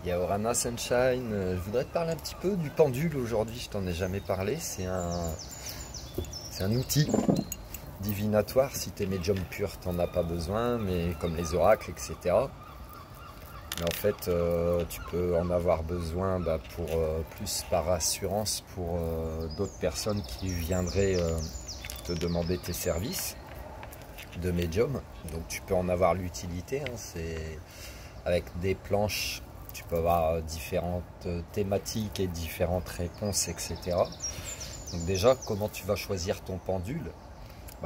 Yaorana Sunshine, je voudrais te parler un petit peu du pendule aujourd'hui, je t'en ai jamais parlé, c'est un outil divinatoire, si tu es médium pur t'en as pas besoin, mais comme les oracles etc. Mais en fait tu peux en avoir besoin pour plus par assurance pour d'autres personnes qui viendraient te demander tes services de médium, donc tu peux en avoir l'utilité, hein, c'est avec des planches. Tu peux avoir différentes thématiques et différentes réponses, etc. Donc déjà, comment tu vas choisir ton pendule?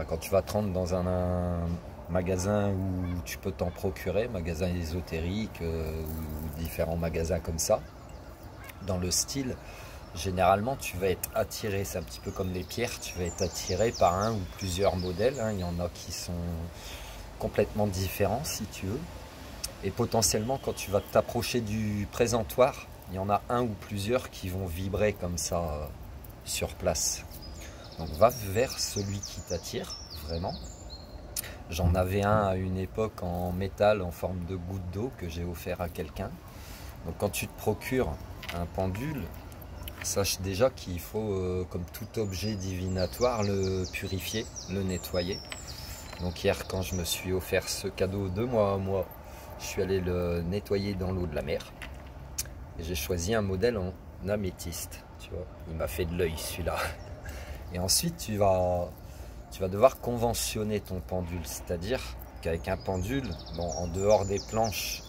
Quand tu vas te rendre dans un magasin où tu peux t'en procurer, magasin ésotérique ou différents magasins comme ça, dans le style, généralement tu vas être attiré, c'est un petit peu comme les pierres, tu vas être attiré par un ou plusieurs modèles, hein. Il y en a qui sont complètement différents si tu veux. Et potentiellement, quand tu vas t'approcher du présentoir, il y en a un ou plusieurs qui vont vibrer comme ça sur place. Donc va vers celui qui t'attire, vraiment. J'en avais un à une époque en métal, en forme de goutte d'eau, que j'ai offert à quelqu'un. Donc quand tu te procures un pendule, sache déjà qu'il faut, comme tout objet divinatoire, le purifier, le nettoyer. Donc hier, quand je me suis offert ce cadeau de moi à moi, je suis allé le nettoyer dans l'eau de la mer. Et j'ai choisi un modèle en améthyste. Tu vois, il m'a fait de l'œil celui-là. Et ensuite, tu vas devoir conventionner ton pendule. C'est-à-dire qu'avec un pendule, bon, en dehors des planches,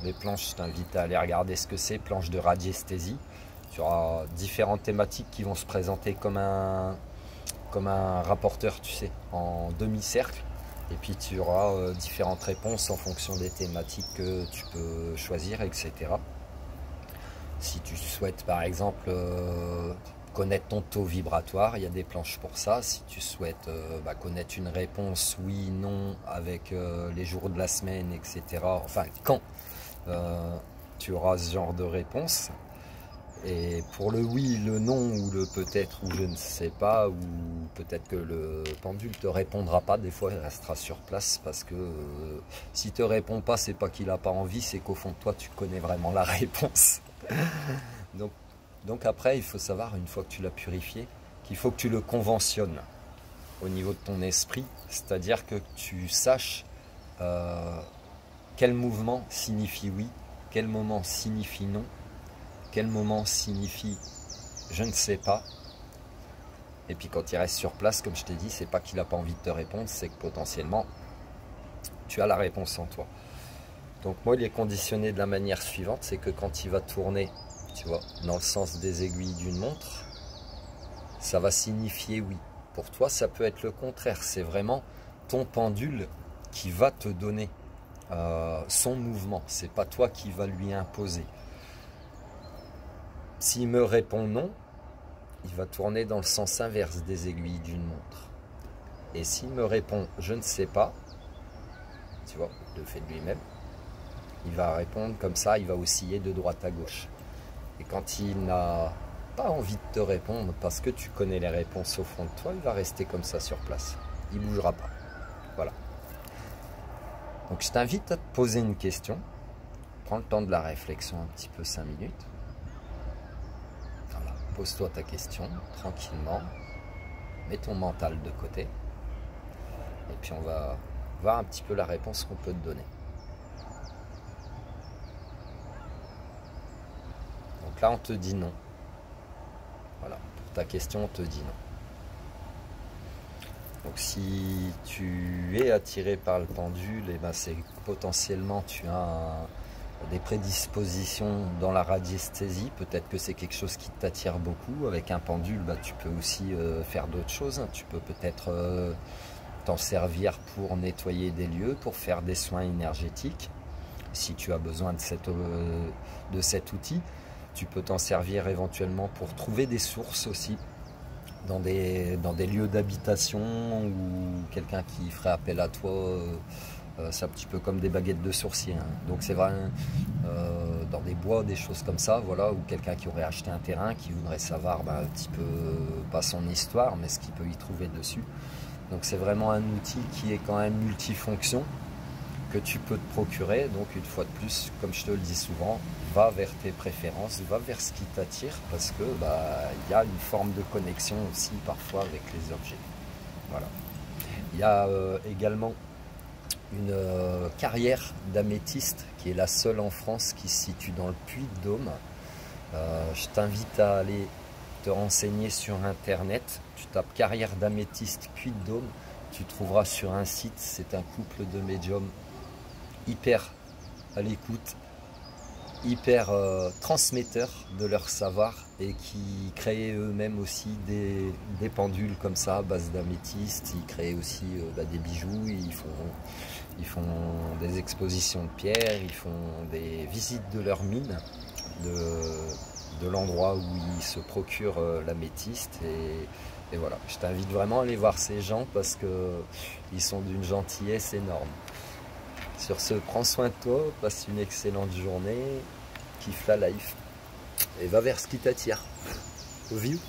les planches, je t'invite à aller regarder ce que c'est, planches de radiesthésie. Tu auras différentes thématiques qui vont se présenter comme un rapporteur, tu sais, en demi-cercle. Et puis tu auras différentes réponses en fonction des thématiques que tu peux choisir, etc. Si tu souhaites par exemple connaître ton taux vibratoire, il y a des planches pour ça. Si tu souhaites connaître une réponse oui, non, avec les jours de la semaine, etc. Enfin, quand tu auras ce genre de réponse. Et pour le oui, le non ou le peut-être ou je ne sais pas, ou peut-être que le pendule te répondra pas, des fois il restera sur place parce que s'il te répond pas, c'est pas qu'il a pas envie, c'est qu'au fond de toi tu connais vraiment la réponse. Donc après il faut savoir, une fois que tu l'as purifié, qu'il faut que tu le conventionnes au niveau de ton esprit, c'est-à-dire que tu saches quel mouvement signifie oui, quel moment signifie non, quel moment signifie je ne sais pas. Et puis quand il reste sur place, comme je t'ai dit, c'est pas qu'il n'a pas envie de te répondre, c'est que potentiellement tu as la réponse en toi. Donc moi il est conditionné de la manière suivante, c'est que quand il va tourner, tu vois, dans le sens des aiguilles d'une montre, ça va signifier oui. Pour toi ça peut être le contraire, c'est vraiment ton pendule qui va te donner son mouvement, c'est pas toi qui va lui imposer. S'il me répond non, il va tourner dans le sens inverse des aiguilles d'une montre. Et s'il me répond je ne sais pas, tu vois, le fait de lui-même, il va répondre comme ça, il va osciller de droite à gauche. Et quand il n'a pas envie de te répondre parce que tu connais les réponses au fond de toi, il va rester comme ça sur place. Il ne bougera pas. Voilà. Donc je t'invite à te poser une question. Prends le temps de la réflexion un petit peu, 5 minutes. Voilà. Pose-toi ta question tranquillement. Mets ton mental de côté. Et puis on va voir un petit peu la réponse qu'on peut te donner. Donc là on te dit non. Voilà, pour ta question on te dit non. Donc si tu es attiré par le pendule, et c'est potentiellement tu as des prédispositions dans la radiesthésie. Peut-être que c'est quelque chose qui t'attire beaucoup. Avec un pendule, tu peux aussi faire d'autres choses. Tu peux peut-être t'en servir pour nettoyer des lieux, pour faire des soins énergétiques. Si tu as besoin de cet outil, tu peux t'en servir éventuellement pour trouver des sources aussi. Dans des lieux d'habitation ou quelqu'un qui ferait appel à toi, c'est un petit peu comme des baguettes de sourcier, hein. Donc c'est vrai, dans des bois, des choses comme ça, voilà, ou quelqu'un qui aurait acheté un terrain, qui voudrait savoir un petit peu, pas son histoire, mais ce qu'il peut y trouver dessus. Donc c'est vraiment un outil qui est quand même multifonction, que tu peux te procurer. Donc une fois de plus, comme je te le dis souvent, va vers tes préférences, va vers ce qui t'attire, parce que y a une forme de connexion aussi parfois avec les objets. Voilà. Il y a également une carrière d'améthyste qui est la seule en France qui se situe dans le Puy-de-Dôme. Je t'invite à aller te renseigner sur internet. Tu tapes carrière d'améthyste Puy-de-Dôme, tu trouveras sur un site. C'est un couple de médiums hyper à l'écoute, hyper transmetteurs de leur savoir et qui créaient eux-mêmes aussi des pendules comme ça à base d'améthyste. Ils créent aussi des bijoux, ils font des expositions de pierres, ils font des visites de leurs mines, de l'endroit où ils se procurent l'améthyste et voilà. Je t'invite vraiment à aller voir ces gens parce qu'ils sont d'une gentillesse énorme. Sur ce, prends soin de toi, passe une excellente journée, kiffe la life et va vers ce qui t'attire. Au view.